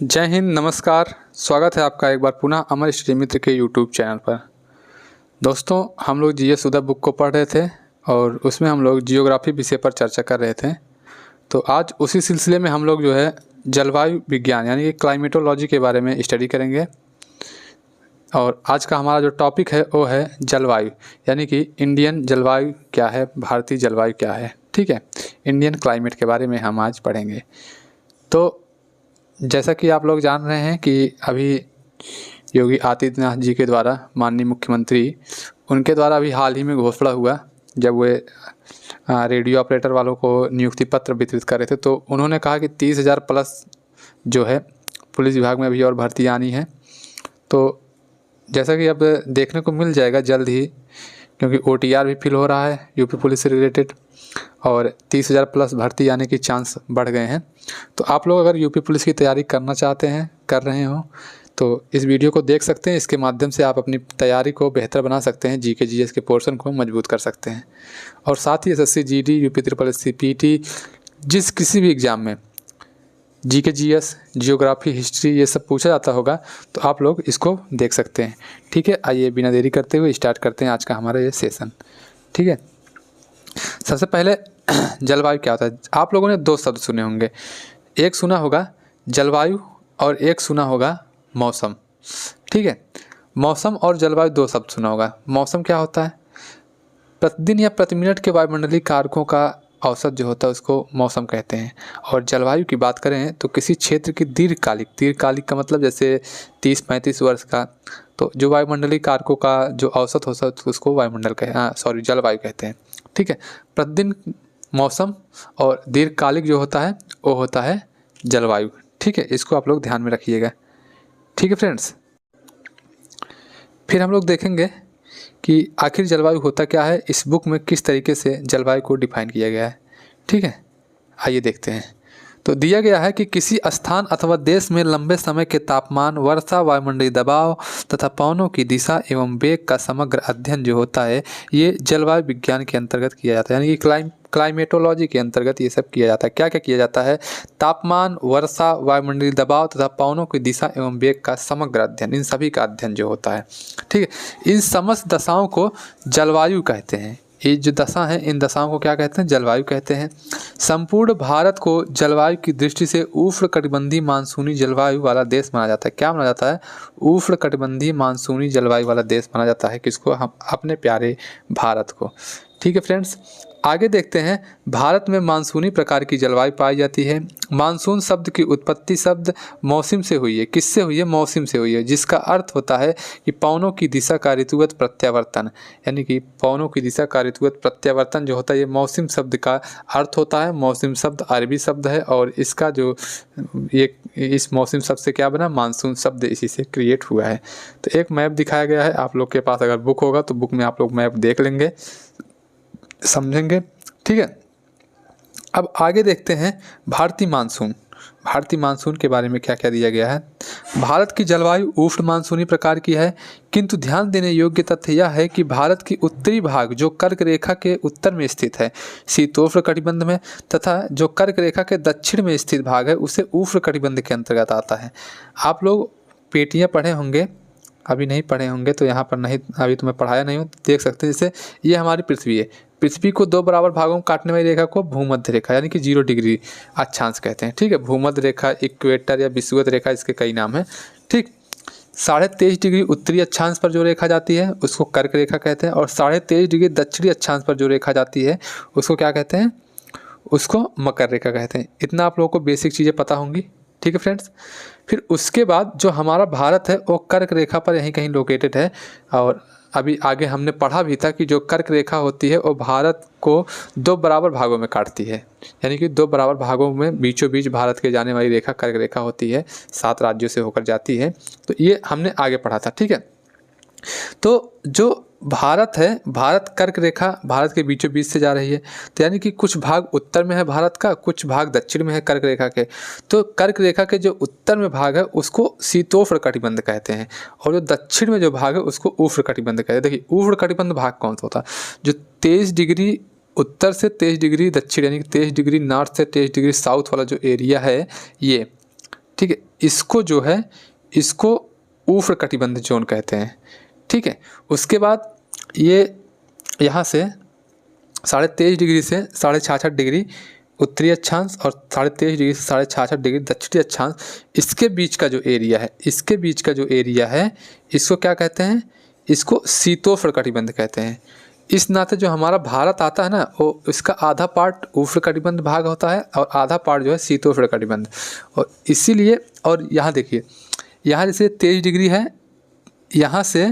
जय हिंद, नमस्कार। स्वागत है आपका एक बार पुनः अमर स्टडी मित्र के यूट्यूब चैनल पर। दोस्तों, हम लोग जीएस उदा बुक को पढ़ रहे थे और उसमें हम लोग जियोग्राफी विषय पर चर्चा कर रहे थे। तो आज उसी सिलसिले में हम लोग जो है जलवायु विज्ञान यानी कि क्लाइमेटोलॉजी के बारे में स्टडी करेंगे। और आज का हमारा जो टॉपिक है वो है जलवायु, यानी कि इंडियन जलवायु क्या है, भारतीय जलवायु क्या है। ठीक है, इंडियन क्लाइमेट के बारे में हम आज पढ़ेंगे। तो जैसा कि आप लोग जान रहे हैं कि अभी योगी आदित्यनाथ जी के द्वारा, माननीय मुख्यमंत्री, उनके द्वारा अभी हाल ही में घोषणा हुआ, जब वे रेडियो ऑपरेटर वालों को नियुक्ति पत्र वितरित कर रहे थे, तो उन्होंने कहा कि 30,000 प्लस जो है पुलिस विभाग में अभी और भर्ती आनी है। तो जैसा कि अब देखने को मिल जाएगा जल्द ही, क्योंकि OTR भी फिल हो रहा है यूपी पुलिस से रिलेटेड और 30,000 प्लस भर्ती आने की चांस बढ़ गए हैं। तो आप लोग अगर यूपी पुलिस की तैयारी करना चाहते हैं, कर रहे हो, तो इस वीडियो को देख सकते हैं। इसके माध्यम से आप अपनी तैयारी को बेहतर बना सकते हैं, GK GS के पोर्शन को मजबूत कर सकते हैं। और साथ ही SSC GD, UP SSC PT, जिस किसी भी एग्ज़ाम में GK GS, जियोग्राफी, हिस्ट्री ये सब पूछा जाता होगा, तो आप लोग इसको देख सकते हैं। ठीक है, आइए बिना देरी करते हुए स्टार्ट करते हैं आज का हमारा ये सेशन। ठीक है, सबसे पहले जलवायु क्या होता है। आप लोगों ने दो शब्द सुने होंगे, एक सुना होगा जलवायु और एक सुना होगा मौसम। ठीक है, मौसम और जलवायु दो शब्द सुना होगा। मौसम क्या होता है? प्रतिदिन या प्रति मिनट के वायुमंडलीय कारकों का औसत जो होता है उसको मौसम कहते हैं। और जलवायु की बात करें तो किसी क्षेत्र की दीर्घकालिक का मतलब जैसे 30-35 वर्ष का, तो जो वायुमंडलीय कारकों का जो औसत होता है उसको जलवायु कहते हैं। ठीक है, प्रतिदिन मौसम और दीर्घकालिक जो होता है वो होता है जलवायु। ठीक है, इसको आप लोग ध्यान में रखिएगा। ठीक है फ्रेंड्स, फिर हम लोग देखेंगे कि आखिर जलवायु होता क्या है, इस बुक में किस तरीके से जलवायु को डिफाइन किया गया है। ठीक है, आइए देखते हैं। तो दिया गया है कि किसी स्थान अथवा देश में लंबे समय के तापमान, वर्षा, वायुमंडलीय दबाव तथा पवनों की दिशा एवं वेग का समग्र अध्ययन जो होता है ये जलवायु विज्ञान के अंतर्गत किया जाता है, यानी कि क्लाइमेटोलॉजी के अंतर्गत ये सब किया जाता है। क्या क्या किया जाता है? तापमान, वर्षा, वायुमंडलीय दबाव तथा पवनों की दिशा एवं वेग का समग्र अध्ययन, इन सभी का अध्ययन जो होता है। ठीक है, इन समस्त दशाओं को जलवायु कहते हैं। ये जो दशा है, इन दशाओं को क्या कहते हैं? जलवायु कहते हैं। संपूर्ण भारत को जलवायु की दृष्टि से उष्णकटिबंधीय मानसूनी जलवायु वाला देश माना जाता है। क्या माना जाता है? उष्णकटिबंधीय मानसूनी जलवायु वाला देश माना जाता है। किसको? हम अपने प्यारे भारत को। ठीक है फ्रेंड्स, आगे देखते हैं। भारत में मानसूनी प्रकार की जलवायु पाई जाती है। मानसून शब्द की उत्पत्ति शब्द मौसम से हुई है। किससे हुई है? मौसम से हुई है, जिसका अर्थ होता है कि पवनों की दिशा का ऋतुगत प्रत्यावर्तन, यानी कि पवनों की दिशा का ऋतुगत प्रत्यावर्तन जो होता है ये मौसम शब्द का अर्थ होता है। मौसम शब्द अरबी शब्द है और इसका जो इस मौसम शब्द से क्या बना? मानसून शब्द इसी से क्रिएट हुआ है। तो एक मैप दिखाया गया है, आप लोग के पास अगर बुक होगा तो बुक में आप लोग मैप देख लेंगे, समझेंगे। ठीक है, अब आगे देखते हैं भारतीय मानसून के बारे में क्या क्या दिया गया है। भारत की जलवायु उष्ण मानसूनी प्रकार की है, किंतु ध्यान देने योग्य तथ्य यह है कि भारत की उत्तरी भाग जो कर्क रेखा के उत्तर में स्थित है शीतोष्ण कटिबंध में, तथा जो कर्क रेखा के दक्षिण में स्थित भाग है उसे उष्ण कटिबंध के अंतर्गत आता है। आप लोग पेटियाँ पढ़े होंगे, अभी नहीं पढ़े होंगे तो यहाँ पर नहीं, अभी तो मैं पढ़ाया नहीं हूँ, देख सकते हैं। जैसे ये हमारी पृथ्वी है, पृथ्वी को दो बराबर भागों में काटने वाली रेखा को भूमध्य रेखा यानी कि 0 डिग्री अक्षांश कहते हैं। ठीक है, भूमध्य रेखा, इक्वेटर या विषुवत रेखा, इसके कई नाम हैं। ठीक, 23.5 डिग्री उत्तरी अक्षांश पर जो रेखा जाती है उसको कर्क रेखा कहते हैं, और 23.5 डिग्री दक्षिणी अक्षांश पर जो रेखा जाती है उसको क्या कहते हैं? उसको मकर रेखा कहते हैं। इतना आप लोगों को बेसिक चीज़ें पता होंगी। ठीक है फ्रेंड्स, फिर उसके बाद जो हमारा भारत है वो कर्क रेखा पर यहीं कहीं लोकेटेड है। और अभी आगे हमने पढ़ा भी था कि जो कर्क रेखा होती है वो भारत को 2 बराबर भागों में काटती है, यानी कि 2 बराबर भागों में बीचों बीच भारत के जाने वाली रेखा कर्क रेखा होती है, 7 राज्यों से होकर जाती है। तो ये हमने आगे पढ़ा था। ठीक है, तो जो भारत है, भारत कर्क रेखा भारत के बीचों बीच से जा रही है, तो यानी कि कुछ भाग उत्तर में है भारत का, कुछ भाग दक्षिण में है कर्क रेखा के। तो कर्क रेखा के जो उत्तर में भाग है उसको शीतोष्ण कटिबंध कहते हैं, और जो दक्षिण में जो भाग है उसको उष्ण कटिबंध कहते हैं। देखिए, उष्ण कटिबंध भाग कौन सा होता है? जो 23 डिग्री उत्तर से 23 डिग्री दक्षिण, यानी कि 23 डिग्री नॉर्थ से 23 डिग्री साउथ वाला जो एरिया है ये। ठीक है, इसको जो है इसको उष्णकटिबंध जोन कहते हैं। ठीक है, उसके बाद ये यहाँ से 23.5 डिग्री से 66.5 डिग्री उत्तरी अक्षांश और 23.5 डिग्री से 66.5 डिग्री दक्षिणी अक्षांश, इसके बीच का जो एरिया है, इसके बीच का जो एरिया है इसको क्या कहते हैं, इसको शीतोष्णकटिबंध कहते हैं। इस नाते जो हमारा भारत आता है ना, वो इसका आधा पार्ट उष्णकटिबंध भाग होता है और आधा पार्ट जो है शीतोष्णकटिबंध। और इसीलिए, और यहाँ देखिए, यहाँ जैसे 23 डिग्री है, यहाँ से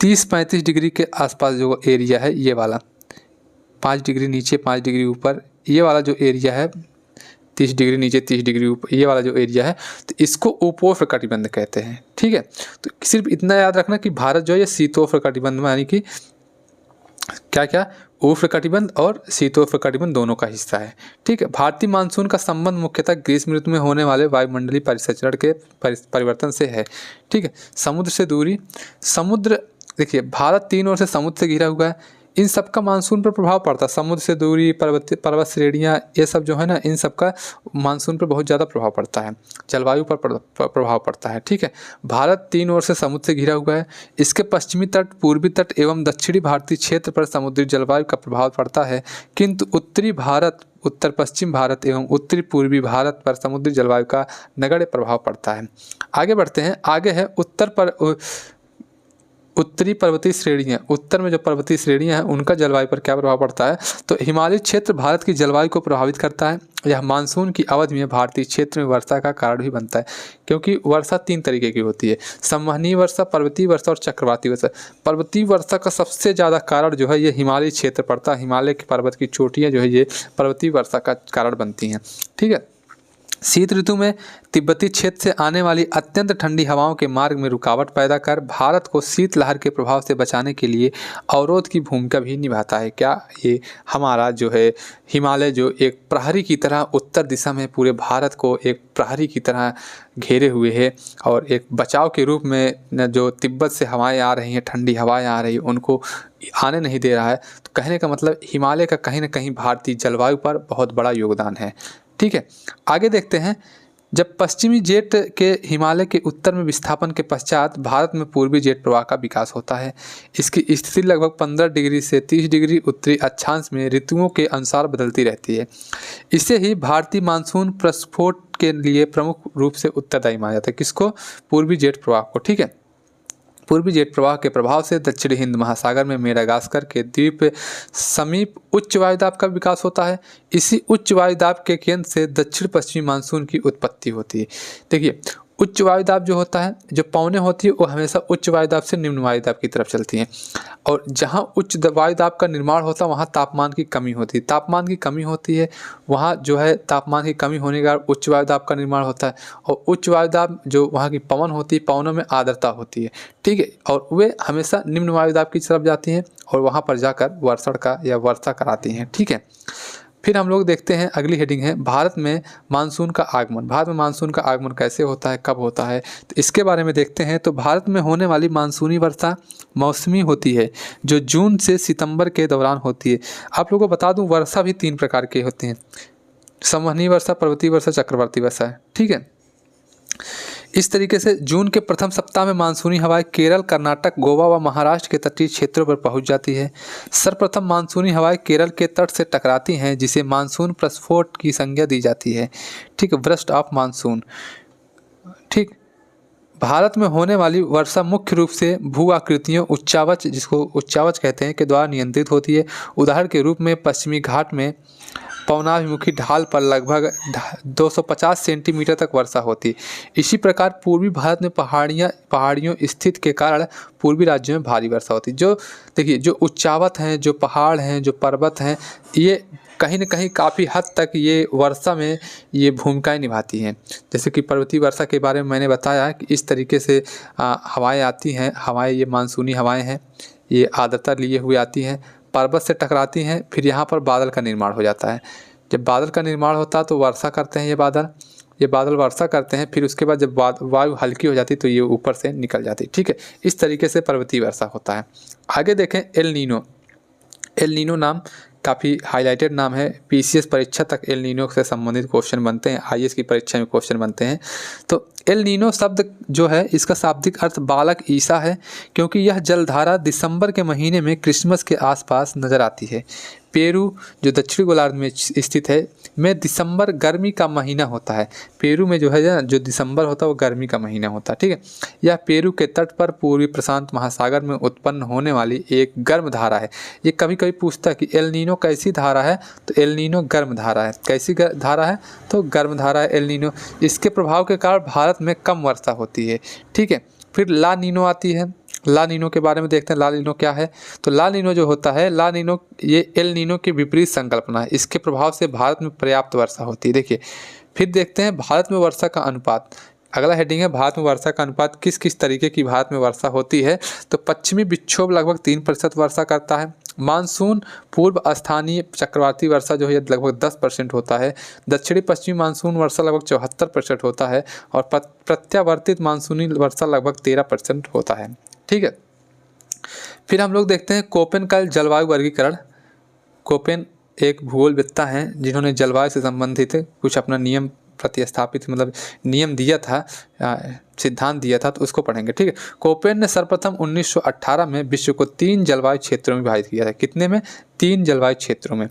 30-35 डिग्री के आसपास जो एरिया है ये वाला, 5 डिग्री नीचे 5 डिग्री ऊपर ये वाला जो एरिया है, 30 डिग्री नीचे 30 डिग्री ऊपर ये वाला जो एरिया है, तो इसको उपोष्णकटिबंध कहते हैं। ठीक है, तो सिर्फ इतना याद रखना कि भारत जो है ये शीतोष्णकटिबंध में, यानी कि क्या क्या, उष्णकटिबंध और शीतोष्णकटिबंध दोनों का हिस्सा है। ठीक है, भारतीय मानसून का संबंध मुख्यतः ग्रीष्म ऋतु में होने वाले वायुमंडलीय परिसंचरण के परिवर्तन से है। ठीक है, समुद्र से दूरी, समुद्र देखिए भारत 3 ओर से समुद्र से घिरा हुआ है, इन सब का मानसून पर प्रभाव पड़ता है। समुद्र से दूरी, पर्वत श्रेणियाँ, ये सब जो है ना, इन सब का मानसून पर बहुत ज़्यादा प्रभाव पड़ता है, जलवायु पर प्रभाव पड़ता है। ठीक है, भारत 3 ओर से समुद्र से घिरा हुआ है, इसके पश्चिमी तट, पूर्वी तट एवं दक्षिणी भारतीय क्षेत्र पर समुद्री जलवायु का प्रभाव पड़ता है, किंतु उत्तरी भारत, उत्तर पश्चिम भारत एवं उत्तरी पूर्वी भारत पर समुद्री जलवायु का नगण्य प्रभाव पड़ता है। आगे बढ़ते हैं, आगे है उत्तरी पर्वतीय श्रेणियाँ। उत्तर में जो पर्वतीय श्रेणियाँ हैं उनका जलवायु पर क्या प्रभाव पड़ता है, तो हिमालय क्षेत्र भारत की जलवायु को प्रभावित करता है। यह मानसून की अवधि में भारतीय क्षेत्र में वर्षा का कारण भी बनता है, क्योंकि वर्षा 3 तरीके की होती है, संवहनीय वर्षा, पर्वतीय वर्षा और चक्रवाती वर्षा। पर्वतीय वर्षा का सबसे ज़्यादा कारण जो है ये हिमालय क्षेत्र पड़ता है, हिमालय के पर्वत की चोटियाँ जो है ये पर्वतीय वर्षा का कारण बनती हैं। ठीक है, शीत ऋतु में तिब्बती क्षेत्र से आने वाली अत्यंत ठंडी हवाओं के मार्ग में रुकावट पैदा कर भारत को शीतलहर के प्रभाव से बचाने के लिए अवरोध की भूमिका भी निभाता है। क्या ये हमारा जो है हिमालय जो एक प्रहरी की तरह उत्तर दिशा में पूरे भारत को एक प्रहरी की तरह घेरे हुए है, और एक बचाव के रूप में जो तिब्बत से हवाएं आ रही हैं, ठंडी हवाएं आ रही हैं, उनको आने नहीं दे रहा है। तो कहने का मतलब हिमालय का कहीं ना कहीं भारतीय जलवायु पर बहुत बड़ा योगदान है। ठीक है, आगे देखते हैं, जब पश्चिमी जेट के हिमालय के उत्तर में विस्थापन के पश्चात भारत में पूर्वी जेट प्रवाह का विकास होता है। इसकी स्थिति लगभग 15 डिग्री से 30 डिग्री उत्तरी अक्षांश में ऋतुओं के अनुसार बदलती रहती है। इसे ही भारतीय मानसून प्रस्फोट के लिए प्रमुख रूप से उत्तरदायी माना जाता है। किसको? पूर्वी जेट प्रवाह को। ठीक है, पूर्वी जेट प्रवाह के प्रभाव से दक्षिणी हिंद महासागर में मेडागास्कर के द्वीप समीप उच्च वायुदाब का विकास होता है। इसी उच्च वायुदाब के केंद्र से दक्षिण पश्चिमी मानसून की उत्पत्ति होती है। देखिए, उच्च वायुदाब जो होता है, जो पवनें होती है, वो हमेशा उच्च वायुदाब से निम्न वायुदाब की तरफ चलती हैं, और जहाँ उच्च वायुदाब का निर्माण होता है वहाँ तापमान की कमी होती है। तापमान की कमी होती है वहाँ जो है, तापमान की कमी होने के कारण उच्च वायुदाब का निर्माण होता है, और उच्च वायुदाब जो वहाँ की पवन होती है, पवनों में आर्द्रता होती है। ठीक है, और वे हमेशा निम्न वायुदाब की तरफ जाती हैं और वहाँ पर जाकर वर्षण का या वर्षा कराती हैं। ठीक है, फिर हम लोग देखते हैं, अगली हेडिंग है भारत में मानसून का आगमन। भारत में मानसून का आगमन कैसे होता है, कब होता है, तो इसके बारे में देखते हैं। तो भारत में होने वाली मानसूनी वर्षा मौसमी होती है, जो जून से सितंबर के दौरान होती है। आप लोगों को बता दूं, वर्षा भी 3 प्रकार के होते हैं, संवहनीय वर्षा, पर्वतीय वर्षा, चक्रवाती वर्षा। ठीक है, इस तरीके से जून के प्रथम सप्ताह में मानसूनी हवाएं केरल, कर्नाटक, गोवा व महाराष्ट्र के तटीय क्षेत्रों पर पहुंच जाती है। सर्वप्रथम मानसूनी हवाएं केरल के तट से टकराती हैं, जिसे मानसून प्रस्फोट की संज्ञा दी जाती है। ठीक, ब्रस्ट ऑफ मानसून। ठीक, भारत में होने वाली वर्षा मुख्य रूप से भू आकृतियों, उच्चावच, जिसको उच्चावच कहते हैं, के द्वारा नियंत्रित होती है। उदाहरण के रूप में पश्चिमी घाट में पवनाभिमुखी ढाल पर लगभग 250 सेंटीमीटर तक वर्षा होती है। इसी प्रकार पूर्वी भारत में पहाड़ियों स्थित के कारण पूर्वी राज्यों में भारी वर्षा होती है। जो देखिए, जो उच्चावत हैं, जो पहाड़ हैं, जो पर्वत हैं, ये कहीं न कहीं काफ़ी हद तक ये वर्षा में ये भूमिकाएं निभाती हैं। जैसे कि पर्वतीय वर्षा के बारे में मैंने बताया कि इस तरीके से हवाएं आती हैं, हवाएं ये मानसूनी हवाएं हैं, ये आर्द्रता लिए हुए आती हैं, पर्वत से टकराती हैं, फिर यहाँ पर बादल का निर्माण हो जाता है। जब बादल का निर्माण होता है तो वर्षा करते हैं ये बादल वर्षा करते हैं, फिर उसके बाद जब वायु हल्की हो जाती है तो ये ऊपर से निकल जाती है। ठीक है, इस तरीके से पर्वतीय वर्षा होता है। आगे देखें, एल नीनो। एल नीनो नाम काफ़ी हाईलाइटेड नाम है। पीसीएस परीक्षा तक एल नीनो से संबंधित क्वेश्चन बनते हैं, आईएएस की परीक्षा में क्वेश्चन बनते हैं। तो एल नीनो शब्द जो है इसका शाब्दिक अर्थ बालक ईसा है, क्योंकि यह जलधारा दिसंबर के महीने में क्रिसमस के आसपास नज़र आती है। पेरू जो दक्षिणी गोलार्ध में स्थित है में दिसंबर गर्मी का महीना होता है। पेरू में जो है जो दिसंबर होता है वो गर्मी का महीना होता है, ठीक है। यह पेरू के तट पर पूर्वी प्रशांत महासागर में उत्पन्न होने वाली एक गर्म धारा है। ये कभी कभी पूछता है कि एल नीनो कैसी धारा है, तो एल नीनो गर्म धारा है। कैसी धारा है, तो गर्म धारा है एल नीनो। इसके प्रभाव के कारण भारत में कम वर्षा होती है, ठीक है। फिर ला नीनो आती है। ला नीनो के बारे में देखते हैं, ला नीनो क्या है। तो ला नीनो जो होता है, ला नीनो ये एल नीनो की विपरीत संकल्पना है। इसके प्रभाव से भारत में पर्याप्त वर्षा होती है। देखिए फिर देखते हैं भारत में वर्षा का अनुपात। अगला हेडिंग है भारत में वर्षा का अनुपात, किस किस तरीके की भारत में वर्षा होती है। तो पश्चिमी विक्षोभ लगभग 3% वर्षा करता है। मानसून पूर्व स्थानीय चक्रवाती वर्षा जो है लगभग 10% होता है। दक्षिणी पश्चिमी मानसून वर्षा लगभग 74% होता है। और प्रत्यावर्तित मानसूनी वर्षा लगभग 13% होता है, ठीक है। फिर हम लोग देखते हैं कोपेन का जलवायु वर्गीकरण। कोपेन एक भूगोलवेत्ता हैं जिन्होंने जलवायु से संबंधित कुछ अपना नियम प्रतिस्थापित मतलब नियम दिया था, सिद्धांत दिया था, तो उसको पढ़ेंगे, ठीक है। कोपेन ने सर्वप्रथम 1918 में विश्व को 3 जलवायु क्षेत्रों में विभाजित किया था। कितने में? 3 जलवायु क्षेत्रों में।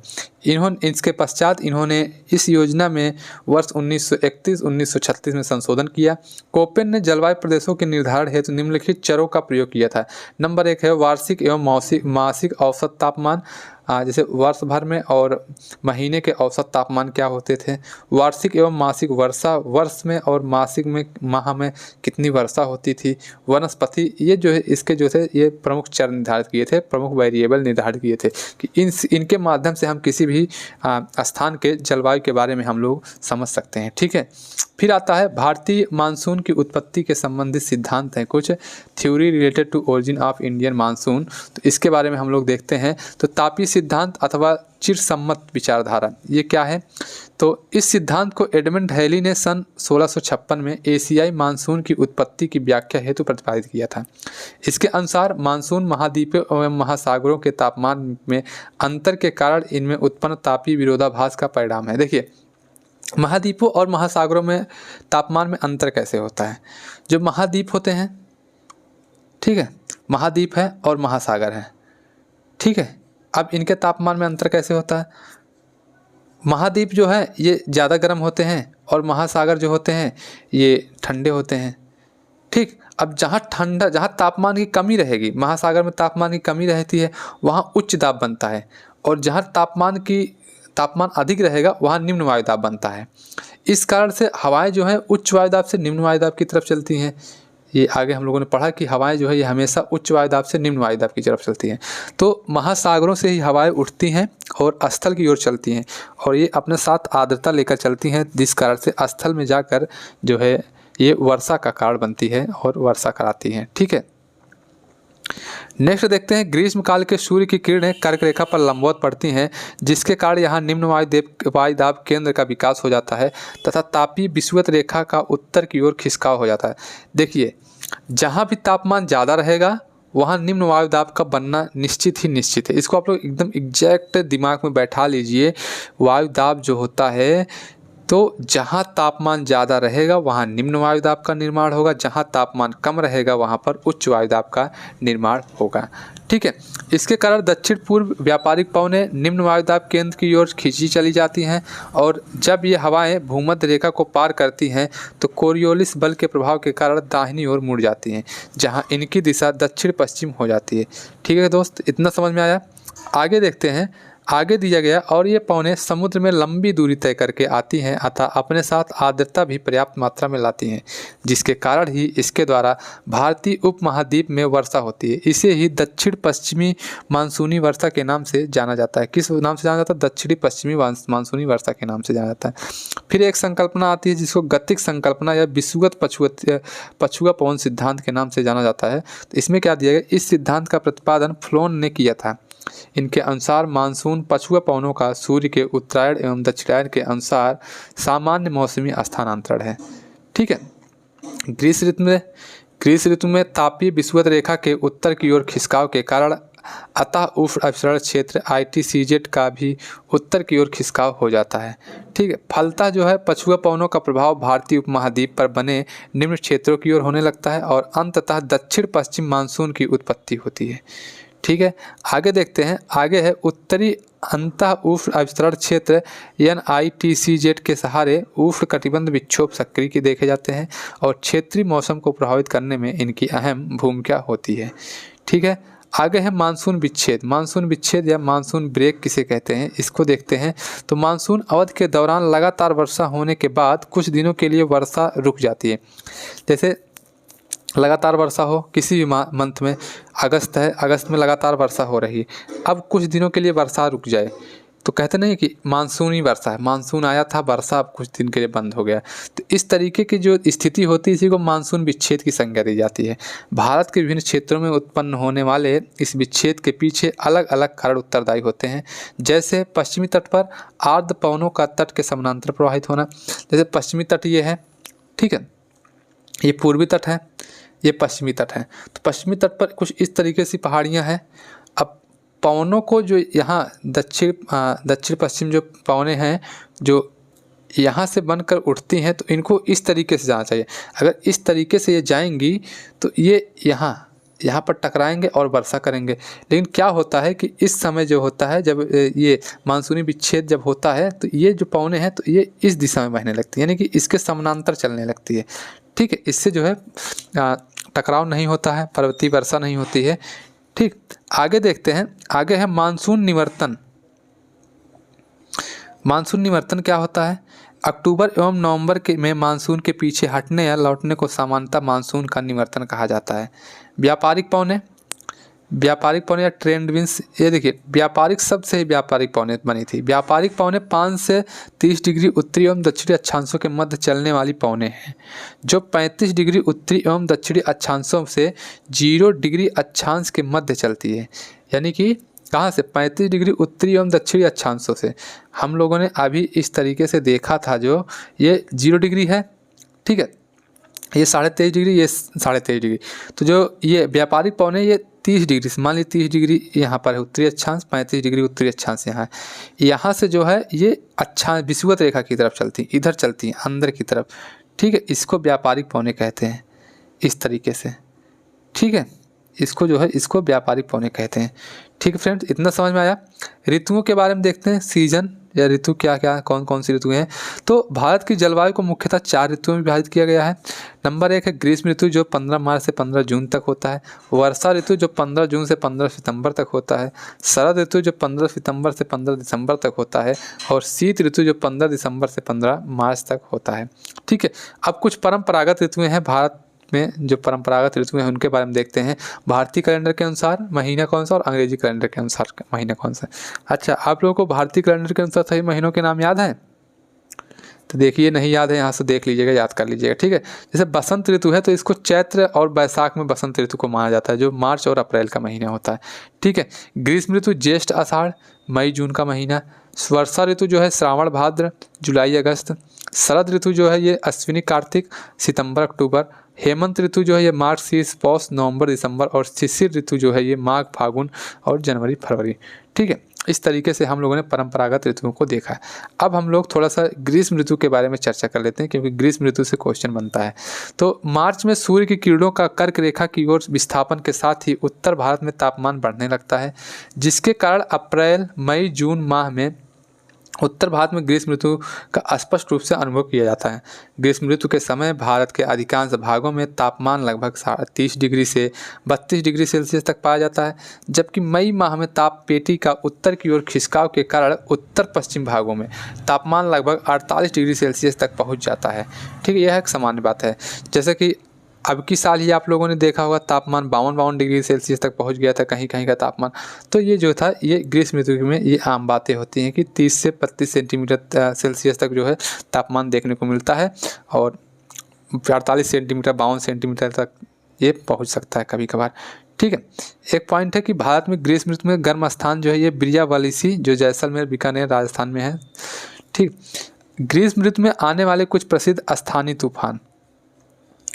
इसके पश्चात इन्होंने इस योजना में वर्ष 1931-1936 में संशोधन किया। कोपेन ने जलवायु प्रदेशों के निर्धारण हेतु निम्नलिखित चरों का प्रयोग किया था। नंबर 1 है वार्षिक एवं मासिक औसत तापमान। जैसे वर्ष भर में और महीने के औसत तापमान क्या होते थे। वार्षिक एवं मासिक वर्षा वर्ष में और मासिक में माह में कितनी वर्षा होती थी। वनस्पति ये जो है इसके जो थे ये प्रमुख चर निर्धारित किए थे, प्रमुख वेरिएबल निर्धारित किए थे कि इनके माध्यम से हम किसी भी स्थान के जलवायु के बारे में हम लोग समझ सकते हैं, ठीक है। फिर आता है भारतीय मानसून की उत्पत्ति के संबंधित सिद्धांत हैं कुछ, theory related to origin of Indian monsoon. तो इसके बारे में हम लोग देखते हैं। तो तापीय सिद्धांत अथवा चिरसम्मत विचारधारा ये क्या है। तो इस सिद्धांत को एडमंड हैली ने सन 1656 में एशियाई मानसून की उत्पत्ति की व्याख्या हेतु प्रतिपादित किया था। इसके अनुसार मानसून महाद्वीपों एवं महासागरों के तापमान में अंतर के कारण इनमें उत्पन्न तापीय विरोधाभास का परिणाम है। देखिए महाद्वीपों और महासागरों में तापमान में अंतर कैसे होता है। जो महाद्वीप होते हैं, ठीक है, महाद्वीप है और महासागर है, ठीक है। अब इनके तापमान में अंतर कैसे होता है। महाद्वीप जो है ये ज़्यादा गर्म होते हैं और महासागर जो होते हैं ये ठंडे होते हैं, ठीक। अब जहाँ तापमान की कमी रहेगी, महासागर में तापमान की कमी रहती है, वहाँ उच्च दाब बनता है। और जहाँ तापमान अधिक रहेगा वहाँ निम्न वायुदाब बनता है। इस कारण से हवाएं जो है उच्च वायुदाब से निम्न वायुदाब की तरफ चलती हैं। ये आगे हम लोगों ने पढ़ा कि हवाएं जो है ये हमेशा उच्च वायुदाब से निम्न वायुदाब की तरफ चलती हैं। तो महासागरों से ही हवाएं उठती हैं और स्थल की ओर चलती हैं और ये अपने साथ आर्द्रता लेकर चलती हैं, जिस कारण से स्थल में जाकर जो है ये वर्षा का कारण बनती है और वर्षा कराती हैं, ठीक है। नेक्स्ट देखते हैं ग्रीष्म काल के सूर्य की किरणें कर्क रेखा पर लंबवत पड़ती हैं, जिसके कारण यहाँ निम्न वायुदाब केंद्र का विकास हो जाता है तथा तापीय विषुवत रेखा का उत्तर की ओर खिसकाव हो जाता है। देखिए जहाँ भी तापमान ज़्यादा रहेगा वहाँ निम्न वायुदाब का बनना निश्चित है। इसको आप लोग एकदम एग्जैक्ट दिमाग में बैठा लीजिए। वायुदाब जो होता है तो जहाँ तापमान ज़्यादा रहेगा वहाँ निम्न वायुदाब का निर्माण होगा, जहाँ तापमान कम रहेगा वहाँ पर उच्च वायुदाब का निर्माण होगा, ठीक है। इसके कारण दक्षिण पूर्व व्यापारिक पवनें निम्न वायुदाब केंद्र की ओर खींची चली जाती हैं और जब ये हवाएं भूमध्य रेखा को पार करती हैं तो कोरियोलिस बल के प्रभाव के कारण दाहिनी ओर मुड़ जाती हैं, जहाँ इनकी दिशा दक्षिण पश्चिम हो जाती है, ठीक है दोस्त। इतना समझ में आया। आगे देखते हैं। आगे दिया गया और ये पवनें समुद्र में लंबी दूरी तय करके आती हैं अतः अपने साथ आर्द्रता भी पर्याप्त मात्रा में लाती हैं, जिसके कारण ही इसके द्वारा भारतीय उपमहाद्वीप में वर्षा होती है। इसे ही दक्षिण पश्चिमी मानसूनी वर्षा के नाम से जाना जाता है। किस नाम से जाना जाता है? दक्षिणी पश्चिमी मानसूनी वर्षा के नाम से जाना जाता है। फिर एक संकल्पना आती है जिसको गतिक संकल्पना या विषुवत पछुआ पवन सिद्धांत के नाम से जाना जाता है। तो इसमें क्या दिया गया, इस सिद्धांत का प्रतिपादन फ्लोन ने किया था। इनके अनुसार मानसून पछुआ पवनों का सूर्य के उत्तरायण एवं दक्षिणायन के अनुसार सामान्य मौसमी स्थानांतरण है, ठीक है। ग्रीष्म ऋतु में तापीय विषुवत रेखा के उत्तर की ओर खिसकाव के कारण अतः उष्ण अभिसरण क्षेत्र ITCZ का भी उत्तर की ओर खिसकाव हो जाता है। ठीक है, फलतः जो है पछुआ पवनों का प्रभाव भारतीय उपमहाद्वीप पर बने निम्न क्षेत्रों की ओर होने लगता है और अंततः दक्षिण पश्चिम मानसून की उत्पत्ति होती है। ठीक है, आगे देखते हैं। आगे है उत्तरी अंतः उष्ण अभिसरण क्षेत्र NITCZ के सहारे उष्ण कटिबंध विक्षोभ सक्रिय की देखे जाते हैं और क्षेत्रीय मौसम को प्रभावित करने में इनकी अहम भूमिका होती है। ठीक है, आगे है मानसून विच्छेद। मानसून विच्छेद या मानसून ब्रेक किसे कहते हैं, इसको देखते हैं। तो मानसून अवधि के दौरान लगातार वर्षा होने के बाद कुछ दिनों के लिए वर्षा रुक जाती है। जैसे लगातार वर्षा हो किसी भी मंथ में, अगस्त है, अगस्त में लगातार वर्षा हो रही है, अब कुछ दिनों के लिए वर्षा रुक जाए तो कहते नहीं कि मानसूनी वर्षा है, मानसून आया था, वर्षा अब कुछ दिन के लिए बंद हो गया। तो इस तरीके की जो स्थिति होती है इसी को मानसून विच्छेद की संज्ञा दी जाती है। भारत के विभिन्न क्षेत्रों में उत्पन्न होने वाले इस विच्छेद के पीछे अलग अलग कारण उत्तरदायी होते हैं। जैसे पश्चिमी तट पर आर्द्र पवनों का तट के समानांतर प्रवाहित होना। जैसे पश्चिमी तट ये है, ठीक है, ये पूर्वी तट है, ये पश्चिमी तट है। तो पश्चिमी तट पर कुछ इस तरीके से पहाड़ियाँ हैं। अब पवनों को जो यहाँ दक्षिण पश्चिम जो पवनें हैं जो यहाँ से बनकर उठती हैं, तो इनको इस तरीके से जाना चाहिए। अगर इस तरीके से ये जाएंगी तो ये यहाँ पर टकराएंगे और वर्षा करेंगे। लेकिन क्या होता है कि इस समय जो होता है, जब ये मानसूनी विच्छेद जब होता है तो ये जो पवनें हैं तो ये इस दिशा में बहने लगती है, यानी कि इसके समानांतर चलने लगती है। ठीक है, इससे जो है टकराव नहीं होता है, पर्वतीय वर्षा नहीं होती है। ठीक, आगे देखते हैं। आगे है मानसून निवर्तन। मानसून निवर्तन क्या होता है? अक्टूबर एवं नवंबर में मानसून के पीछे हटने या लौटने को सामान्यतः मानसून का निवर्तन कहा जाता है। व्यापारिक पवनें या ट्रेंड विंड्स, ये देखिए व्यापारिक शब्द से ही व्यापारिक पवनें बनी थी। व्यापारिक पवनें 5 से 30 डिग्री उत्तरी एवं दक्षिणी अक्षांशों के मध्य चलने वाली पवनें हैं, जो 35 डिग्री उत्तरी एवं दक्षिणी अक्षांशों से 0 डिग्री अक्षांश के मध्य चलती है। यानी कि कहाँ से? 35 डिग्री उत्तरी एवं दक्षिणी अक्षांशों से। हम लोगों ने अभी इस तरीके से देखा था, जो ये 0 डिग्री है, ठीक है, ये 23.5 डिग्री, ये 23.5 डिग्री। तो जो ये व्यापारिक पवनें ये 30 डिग्री से, मान लीजिए 30 डिग्री यहाँ पर है उत्तरी अक्षांश, 35 डिग्री उत्तरी अक्षांश यहाँ है। यहाँ से जो है ये अक्षांश विषुवत रेखा की तरफ चलती, इधर चलती है अंदर की तरफ। ठीक है, इसको व्यापारिक पवनें कहते हैं इस तरीके से। ठीक है, इसको जो है इसको व्यापारिक पवनें कहते हैं। ठीक है फ्रेंड्स, इतना समझ में आया। ऋतुओं के बारे में देखते हैं, सीजन या ऋतु क्या क्या, कौन कौन सी ऋतुएं हैं। तो भारत की जलवायु को मुख्यतः 4 ऋतुओं में विभाजित किया गया है। नंबर 1 है ग्रीष्म ऋतु, जो 15 मार्च से 15 जून तक होता है। वर्षा ऋतु, जो 15 जून से 15 सितंबर तक होता है। शरद ऋतु, जो 15 सितंबर से 15 दिसंबर तक होता है। और शीत ऋतु, जो 15 दिसंबर से 15 मार्च तक होता है। ठीक है, अब कुछ परंपरागत ऋतुएं हैं भारत में, जो परंपरागत ऋतुएं हैं उनके बारे में देखते हैं। भारतीय कैलेंडर के अनुसार महीना कौन सा और अंग्रेजी कैलेंडर के अनुसार महीना कौन सा। अच्छा, आप लोगों को भारतीय कैलेंडर के अनुसार सही महीनों के नाम याद हैं? तो देखिए, नहीं याद है यहाँ से देख लीजिएगा, याद कर लीजिएगा। ठीक है, जैसे बसंत ऋतु है तो इसको चैत्र और बैसाख में बसंत ऋतु को माना जाता है, जो मार्च और अप्रैल का महीना होता है। ठीक है, ग्रीष्म ऋतु ज्येष्ठ आषाढ़ मई जून का महीना। वर्षा ऋतु जो है श्रावण भाद्र जुलाई अगस्त। शरद ऋतु जो है ये अश्विनी कार्तिक सितंबर अक्टूबर। हेमंत ऋतु जो है ये मार्च शीर्ष पौष नवंबर दिसंबर। और शिशिर ऋतु जो है ये माघ फागुन और जनवरी फरवरी। ठीक है, इस तरीके से हम लोगों ने परंपरागत ऋतुओं को देखा है। अब हम लोग थोड़ा सा ग्रीष्म ऋतु के बारे में चर्चा कर लेते हैं, क्योंकि ग्रीष्म ऋतु से क्वेश्चन बनता है। तो मार्च में सूर्य की किरणों का कर्क रेखा की ओर विस्थापन के साथ ही उत्तर भारत में तापमान बढ़ने लगता है, जिसके कारण अप्रैल मई जून माह में उत्तर भारत में ग्रीष्म ऋतु का स्पष्ट रूप से अनुभव किया जाता है। ग्रीष्म ऋतु के समय भारत के अधिकांश भागों में तापमान लगभग 30 डिग्री से 32 डिग्री सेल्सियस तक पाया जाता है, जबकि मई माह में ताप पेटी का उत्तर की ओर खिसकाव के कारण उत्तर पश्चिम भागों में तापमान लगभग 48 डिग्री सेल्सियस तक पहुँच जाता है। ठीक है, यह एक सामान्य बात है। जैसे कि अब की साल ही आप लोगों ने देखा होगा तापमान 52 डिग्री सेल्सियस तक पहुंच गया था कहीं कहीं का तापमान। तो ये जो था, ये ग्रीष्म ऋतु में ये आम बातें होती हैं कि 30 से 35 सेंटीमीटर सेल्सियस तक जो है तापमान देखने को मिलता है, और 48 सेंटीमीटर 52 सेंटीमीटर तक ये पहुंच सकता है कभी कभार। ठीक है, एक पॉइंट है कि भारत में ग्रीष्म ऋतु में गर्म स्थान जो है ये ब्रियावालिसी, जो जैसलमेर बीकानेर राजस्थान में है। ठीक, ग्रीष्म ऋतु में आने वाले कुछ प्रसिद्ध स्थानीय तूफान।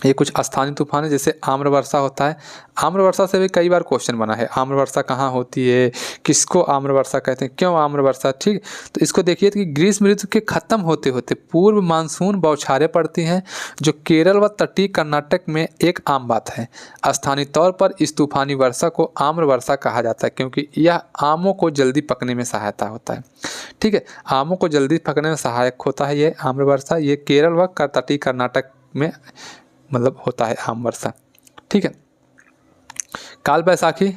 ये कुछ स्थानीय तूफान है, जैसे आम्र वर्षा होता है। आम्र वर्षा से भी कई बार क्वेश्चन बना है, आम्र वर्षा कहाँ होती है, किसको आम्र वर्षा कहते हैं, क्यों आम्र वर्षा। ठीक, तो इसको देखिए कि ग्रीष्म ऋतु के खत्म होते होते पूर्व मानसून बौछारें पड़ती हैं, जो केरल व तटीय कर्नाटक में एक आम बात है। स्थानीय तौर पर इस तूफानी वर्षा को आम्र वर्षा कहा जाता है, क्योंकि यह आमों को जल्दी पकने में सहायता होता है। ठीक है, आमों को जल्दी पकने में सहायक होता है ये आम्र वर्षा। ये केरल व तटीय कर्नाटक में मतलब होता है आम वर्षा। ठीक है, काल बैसाखी।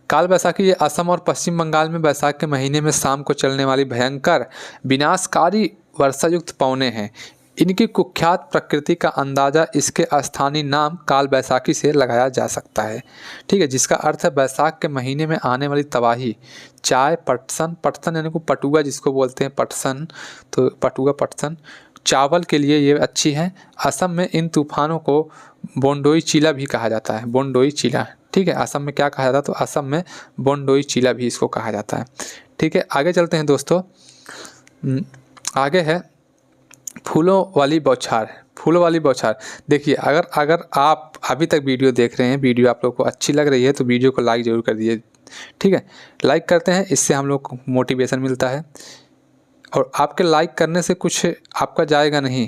काल बैसाखी ये असम और पश्चिम बंगाल में बैसाख के महीने में शाम को चलने वाली भयंकर विनाशकारी वर्षा युक्त पवने हैं। इनकी कुख्यात प्रकृति का अंदाजा इसके स्थानीय नाम काल बैसाखी से लगाया जा सकता है। ठीक है, जिसका अर्थ है बैसाख के महीने में आने वाली तबाही। चाय, पटसन, पटसन यानी को पटुआ जिसको बोलते हैं पटसन, तो पटुआ पटसन चावल के लिए ये अच्छी है। असम में इन तूफानों को बोंडोई चीला भी कहा जाता है, बोंडोई चीला। ठीक है, असम में क्या कहा जाता है, तो असम में बोंडोई चीला भी इसको कहा जाता है। ठीक है, आगे चलते हैं दोस्तों। आगे है फूलों वाली बौछार। फूलों वाली बौछार, देखिए अगर आप अभी तक वीडियो देख रहे हैं, वीडियो आप लोग को अच्छी लग रही है तो वीडियो को लाइक ज़रूर कर दीजिए। ठीक है, लाइक करते हैं, इससे हम लोग को मोटिवेशन मिलता है, और आपके लाइक करने से कुछ आपका जाएगा नहीं।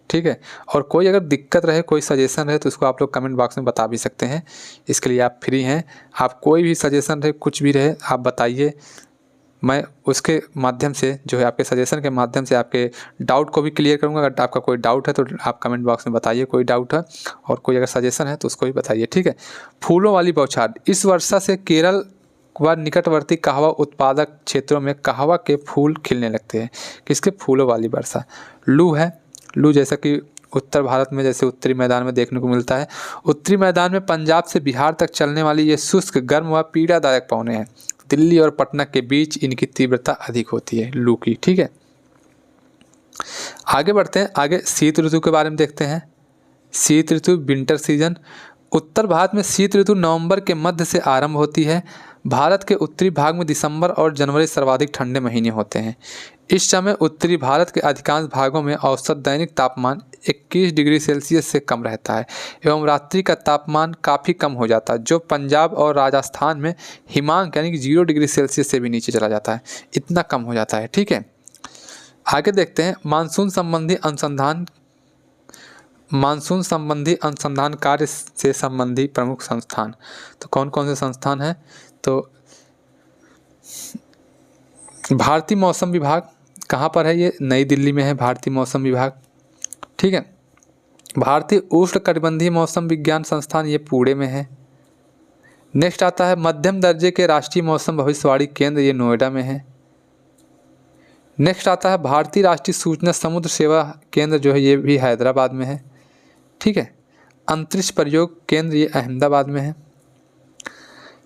ठीक है, और कोई अगर दिक्कत रहे, कोई सजेशन रहे, तो उसको आप लोग कमेंट बॉक्स में बता भी सकते हैं। इसके लिए आप फ्री हैं, आप कोई भी सजेशन रहे, कुछ भी रहे, आप बताइए। मैं उसके माध्यम से जो है, आपके सजेशन के माध्यम से आपके डाउट को भी क्लियर करूंगा। अगर आपका कोई डाउट है तो आप कमेंट बॉक्स में बताइए कोई डाउट है, और कोई अगर सजेशन है तो उसको भी बताइए। ठीक है, फूलों वाली बौछार। इस वर्षा से केरल व निकटवर्ती कहवा उत्पादक क्षेत्रों में कहवा के फूल खिलने लगते हैं। किसके? फूलों वाली वर्षा। लू है, लू जैसा कि उत्तर भारत में जैसे उत्तरी मैदान में देखने को मिलता है। उत्तरी मैदान में पंजाब से बिहार तक चलने वाली ये शुष्क, गर्म व पीड़ादायक पवने हैं। दिल्ली और पटना के बीच इनकी तीव्रता अधिक होती है लू की। ठीक है, आगे बढ़ते हैं। आगे शीत ऋतु के बारे में देखते हैं। शीत ऋतु, विंटर सीजन। उत्तर भारत में शीत ऋतु नवंबर के मध्य से आरंभ होती है। भारत के उत्तरी भाग में दिसंबर और जनवरी सर्वाधिक ठंडे महीने होते हैं। इस समय उत्तरी भारत के अधिकांश भागों में औसत दैनिक तापमान 21 डिग्री सेल्सियस से कम रहता है, एवं रात्रि का तापमान काफ़ी कम हो जाता है, जो पंजाब और राजस्थान में हिमांक यानी कि 0 डिग्री सेल्सियस से भी नीचे चला जाता है, इतना कम हो जाता है। ठीक है, आगे देखते हैं मानसून संबंधी अनुसंधान। मानसून संबंधी अनुसंधान कार्य से संबंधी प्रमुख संस्थान, तो कौन कौन से संस्थान हैं? तो भारतीय मौसम विभाग, कहाँ पर है ये? नई दिल्ली में है भारतीय मौसम विभाग। ठीक है, भारतीय उष्णकटिबंधीय मौसम विज्ञान संस्थान, ये पुणे में है। नेक्स्ट आता है मध्यम दर्जे के राष्ट्रीय मौसम भविष्यवाणी केंद्र, ये नोएडा में है। नेक्स्ट आता है भारतीय राष्ट्रीय सूचना समुद्र सेवा केंद्र, जो है ये भी हैदराबाद में है। ठीक है, अंतरिक्ष प्रयोग केंद्र, ये अहमदाबाद में है।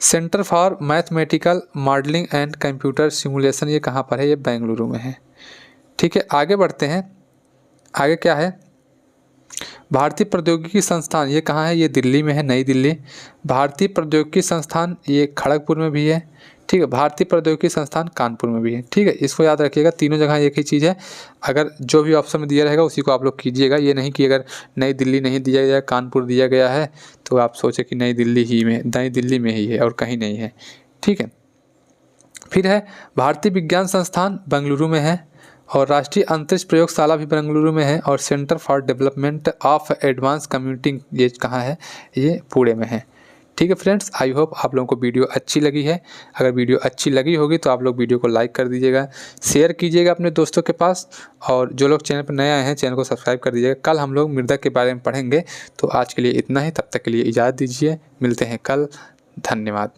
Centre for mathematical modelling and computer simulation, ये कहाँ पर है? ये बेंगलुरु में है। ठीक है, आगे बढ़ते हैं। आगे क्या है? भारतीय प्रौद्योगिकी संस्थान, ये कहाँ है? ये दिल्ली में है, नई दिल्ली। भारतीय प्रौद्योगिकी संस्थान, ये खड़गपुर में भी है। ठीक है, भारतीय प्रौद्योगिकी संस्थान कानपुर में भी है। ठीक है, इसको याद रखिएगा, तीनों जगह एक ही चीज़ है। अगर जो भी ऑप्शन में दिया रहेगा उसी को आप लोग कीजिएगा। ये नहीं कि अगर नई दिल्ली नहीं दिया गया, कानपुर दिया गया है, तो आप सोचे कि नई दिल्ली में ही है और कहीं नहीं है। ठीक है, फिर है भारतीय विज्ञान संस्थान, बेंगलुरु में है, और राष्ट्रीय अंतरिक्ष प्रयोगशाला भी बेंगलुरु में है, और centre for development of advance computing, ये कहाँ है? ये पुणे में है। ठीक है फ्रेंड्स, आई होप आप लोगों को वीडियो अच्छी लगी है। अगर वीडियो अच्छी लगी होगी तो आप लोग वीडियो को लाइक कर दीजिएगा, शेयर कीजिएगा अपने दोस्तों के पास, और जो लोग चैनल पर नए आए हैं चैनल को सब्सक्राइब कर दीजिएगा। कल हम लोग मृदा के बारे में पढ़ेंगे। तो आज के लिए इतना ही, तब तक के लिए इजाज़त दीजिए, मिलते हैं कल। धन्यवाद।